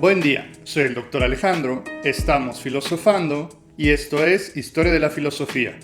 Buen día, soy el Dr. Alejandro, estamos filosofando y esto es Historia de la Filosofía.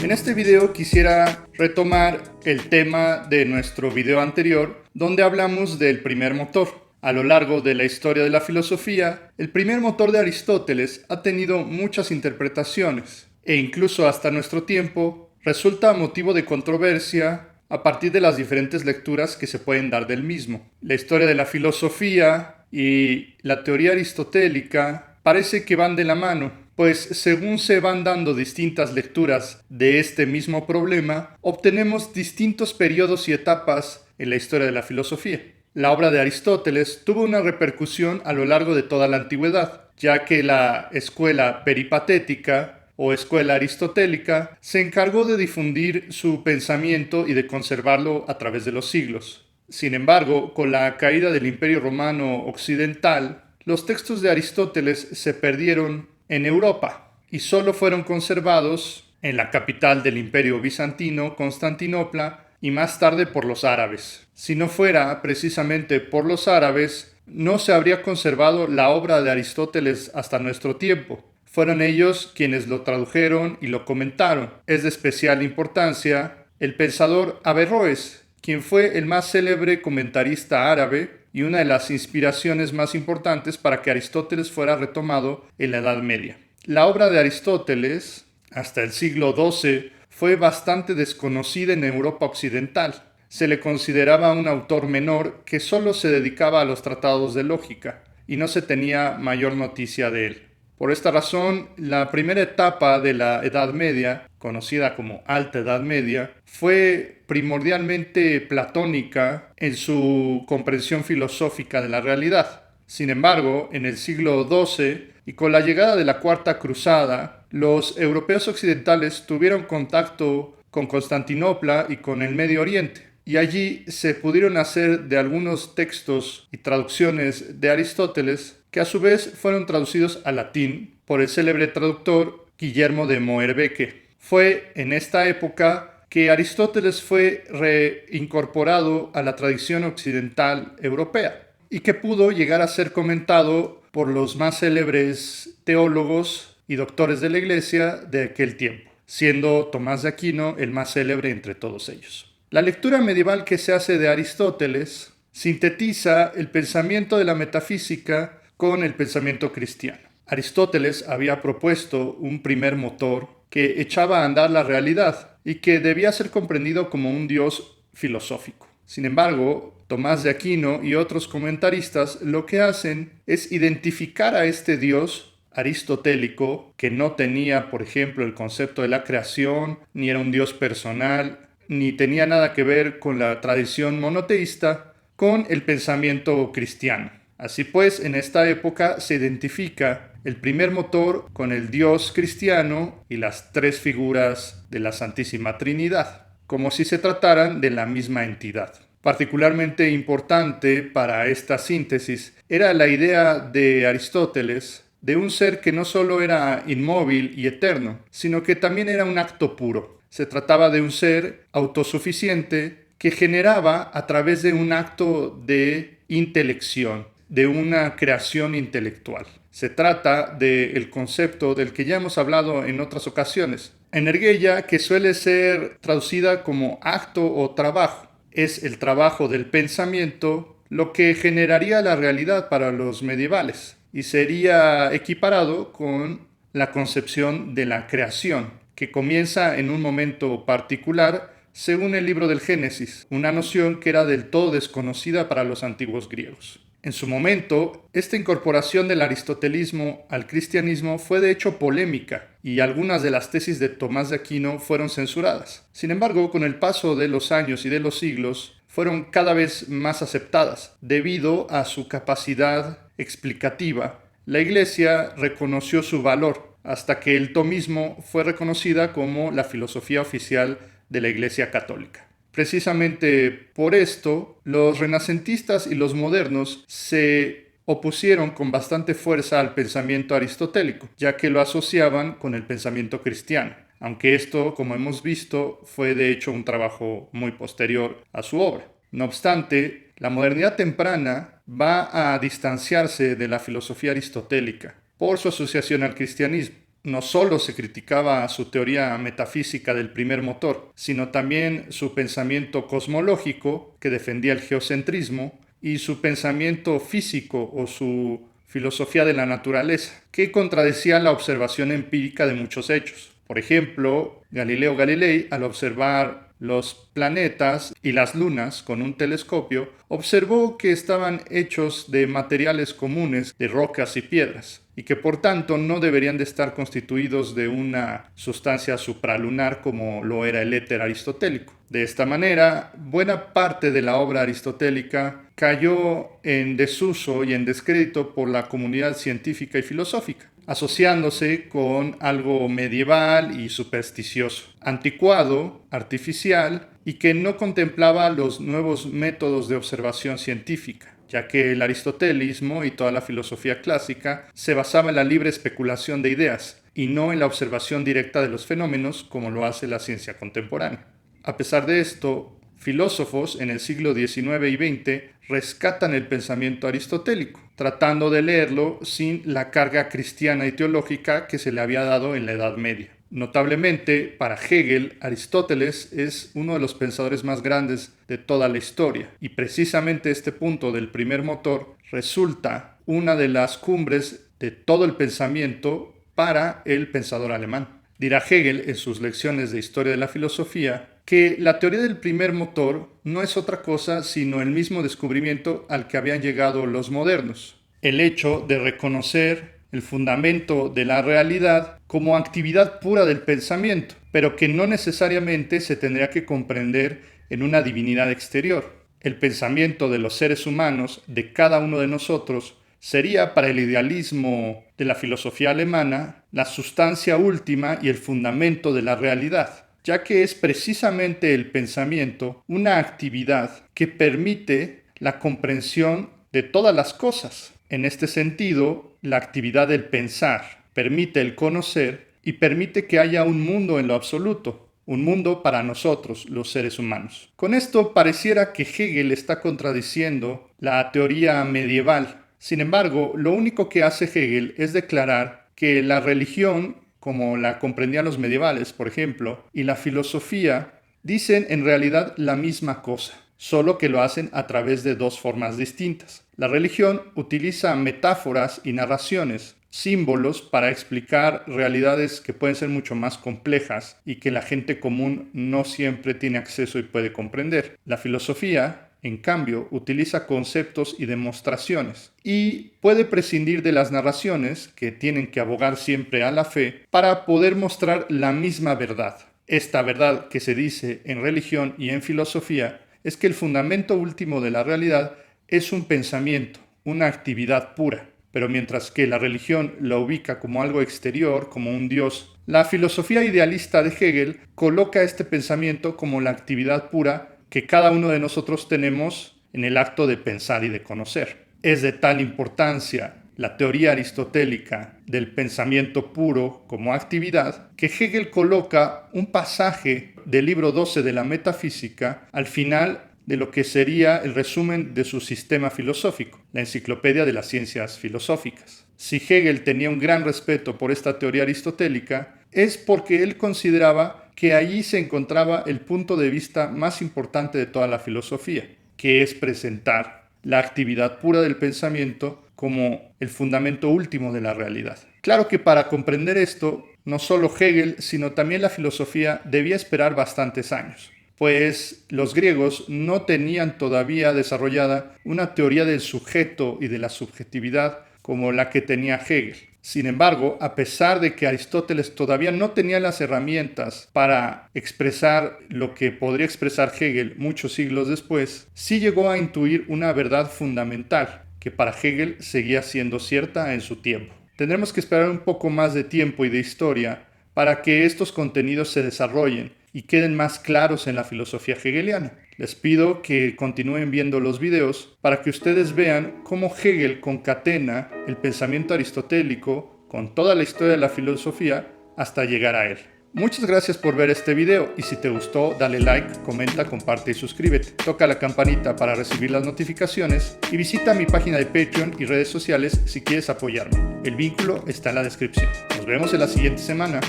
En este video quisiera retomar el tema de nuestro video anterior, donde hablamos del primer motor. A lo largo de la historia de la filosofía, el primer motor de Aristóteles ha tenido muchas interpretaciones, e incluso hasta nuestro tiempo resulta motivo de controversia a partir de las diferentes lecturas que se pueden dar del mismo. La historia de la filosofía y la teoría aristotélica parece que van de la mano, pues según se van dando distintas lecturas de este mismo problema, obtenemos distintos periodos y etapas en la historia de la filosofía. La obra de Aristóteles tuvo una repercusión a lo largo de toda la antigüedad, ya que la escuela peripatética o escuela aristotélica se encargó de difundir su pensamiento y de conservarlo a través de los siglos. Sin embargo, con la caída del Imperio Romano Occidental, los textos de Aristóteles se perdieron en Europa y solo fueron conservados en la capital del Imperio Bizantino, Constantinopla, y más tarde por los árabes. Si no fuera precisamente por los árabes, no se habría conservado la obra de Aristóteles hasta nuestro tiempo. Fueron ellos quienes lo tradujeron y lo comentaron. Es de especial importancia el pensador Averroes, quien fue el más célebre comentarista árabe y una de las inspiraciones más importantes para que Aristóteles fuera retomado en la Edad Media. La obra de Aristóteles, hasta el siglo XII, fue bastante desconocida en Europa occidental. Se le consideraba un autor menor que solo se dedicaba a los tratados de lógica y no se tenía mayor noticia de él. Por esta razón, la primera etapa de la Edad Media, conocida como Alta Edad Media, fue primordialmente platónica en su comprensión filosófica de la realidad. Sin embargo, en el siglo XII y con la llegada de la Cuarta Cruzada, los europeos occidentales tuvieron contacto con Constantinopla y con el Medio Oriente, y allí se pudieron hacer de algunos textos y traducciones de Aristóteles que a su vez fueron traducidos al latín por el célebre traductor Guillermo de Moerbeke. Fue en esta época que Aristóteles fue reincorporado a la tradición occidental europea y que pudo llegar a ser comentado por los más célebres teólogos y doctores de la Iglesia de aquel tiempo, siendo Tomás de Aquino el más célebre entre todos ellos. La lectura medieval que se hace de Aristóteles sintetiza el pensamiento de la metafísica con el pensamiento cristiano. Aristóteles había propuesto un primer motor que echaba a andar la realidad y que debía ser comprendido como un Dios filosófico. Sin embargo, Tomás de Aquino y otros comentaristas lo que hacen es identificar a este Dios aristotélico, que no tenía, por ejemplo, el concepto de la creación, ni era un Dios personal, ni tenía nada que ver con la tradición monoteísta, con el pensamiento cristiano. Así pues, en esta época se identifica el primer motor con el Dios cristiano y las tres figuras de la Santísima Trinidad, como si se trataran de la misma entidad. Particularmente importante para esta síntesis era la idea de Aristóteles de un ser que no solo era inmóvil y eterno, sino que también era un acto puro. Se trataba de un ser autosuficiente que generaba a través de un acto de intelección, de una creación intelectual. Se trata del concepto del que ya hemos hablado en otras ocasiones, energeia, que suele ser traducida como acto o trabajo. Es el trabajo del pensamiento lo que generaría la realidad para los medievales y sería equiparado con la concepción de la creación, que comienza en un momento particular según el libro del Génesis, una noción que era del todo desconocida para los antiguos griegos. En su momento, esta incorporación del aristotelismo al cristianismo fue de hecho polémica y algunas de las tesis de Tomás de Aquino fueron censuradas. Sin embargo, con el paso de los años y de los siglos, fueron cada vez más aceptadas debido a su capacidad explicativa. La Iglesia reconoció su valor hasta que el tomismo fue reconocida como la filosofía oficial de la Iglesia Católica. Precisamente por esto, los renacentistas y los modernos se opusieron con bastante fuerza al pensamiento aristotélico, ya que lo asociaban con el pensamiento cristiano, aunque esto, como hemos visto, fue de hecho un trabajo muy posterior a su obra. No obstante, la modernidad temprana va a distanciarse de la filosofía aristotélica por su asociación al cristianismo. No solo se criticaba su teoría metafísica del primer motor, sino también su pensamiento cosmológico, que defendía el geocentrismo, y su pensamiento físico o su filosofía de la naturaleza, que contradecía la observación empírica de muchos hechos. Por ejemplo, Galileo Galilei, al observar los planetas y las lunas con un telescopio, observó que estaban hechos de materiales comunes, de rocas y piedras, y que por tanto no deberían de estar constituidos de una sustancia supralunar como lo era el éter aristotélico. De esta manera, buena parte de la obra aristotélica cayó en desuso y en descrédito por la comunidad científica y filosófica, asociándose con algo medieval y supersticioso, anticuado, artificial y que no contemplaba los nuevos métodos de observación científica, ya que el aristotelismo y toda la filosofía clásica se basaba en la libre especulación de ideas y no en la observación directa de los fenómenos como lo hace la ciencia contemporánea. A pesar de esto, filósofos en el siglo XIX y XX rescatan el pensamiento aristotélico, tratando de leerlo sin la carga cristiana y teológica que se le había dado en la Edad Media. Notablemente, para Hegel, Aristóteles es uno de los pensadores más grandes de toda la historia, y precisamente este punto del primer motor resulta una de las cumbres de todo el pensamiento para el pensador alemán. Dirá Hegel en sus lecciones de Historia de la Filosofía que la teoría del primer motor no es otra cosa sino el mismo descubrimiento al que habían llegado los modernos. El hecho de reconocer el fundamento de la realidad como actividad pura del pensamiento, pero que no necesariamente se tendría que comprender en una divinidad exterior. El pensamiento de los seres humanos, de cada uno de nosotros, sería para el idealismo de la filosofía alemana la sustancia última y el fundamento de la realidad, ya que es precisamente el pensamiento una actividad que permite la comprensión de todas las cosas. En este sentido, la actividad del pensar permite el conocer y permite que haya un mundo en lo absoluto, un mundo para nosotros, los seres humanos. Con esto pareciera que Hegel está contradiciendo la teoría medieval. Sin embargo, lo único que hace Hegel es declarar que la religión, como la comprendían los medievales, por ejemplo, y la filosofía, dicen en realidad la misma cosa, solo que lo hacen a través de dos formas distintas. La religión utiliza metáforas y narraciones, símbolos para explicar realidades que pueden ser mucho más complejas y que la gente común no siempre tiene acceso y puede comprender. La filosofía, en cambio, utiliza conceptos y demostraciones y puede prescindir de las narraciones, que tienen que abogar siempre a la fe, para poder mostrar la misma verdad. Esta verdad que se dice en religión y en filosofía es que el fundamento último de la realidad es un pensamiento, una actividad pura. Pero mientras que la religión la ubica como algo exterior, como un dios, la filosofía idealista de Hegel coloca este pensamiento como la actividad pura que cada uno de nosotros tenemos en el acto de pensar y de conocer. Es de tal importancia la teoría aristotélica del pensamiento puro como actividad que Hegel coloca un pasaje del libro 12 de la Metafísica al final de lo que sería el resumen de su sistema filosófico, la Enciclopedia de las Ciencias Filosóficas. Si Hegel tenía un gran respeto por esta teoría aristotélica, es porque él consideraba que allí se encontraba el punto de vista más importante de toda la filosofía, que es presentar la actividad pura del pensamiento como el fundamento último de la realidad. Claro que para comprender esto, no solo Hegel, sino también la filosofía debía esperar bastantes años, pues los griegos no tenían todavía desarrollada una teoría del sujeto y de la subjetividad como la que tenía Hegel. Sin embargo, a pesar de que Aristóteles todavía no tenía las herramientas para expresar lo que podría expresar Hegel muchos siglos después, sí llegó a intuir una verdad fundamental que para Hegel seguía siendo cierta en su tiempo. Tendremos que esperar un poco más de tiempo y de historia para que estos contenidos se desarrollen y queden más claros en la filosofía hegeliana. Les pido que continúen viendo los videos para que ustedes vean cómo Hegel concatena el pensamiento aristotélico con toda la historia de la filosofía hasta llegar a él. Muchas gracias por ver este video y si te gustó dale like, comenta, comparte y suscríbete. Toca la campanita para recibir las notificaciones y visita mi página de Patreon y redes sociales si quieres apoyarme. El vínculo está en la descripción. Nos vemos en la siguiente semana.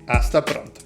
Hasta pronto.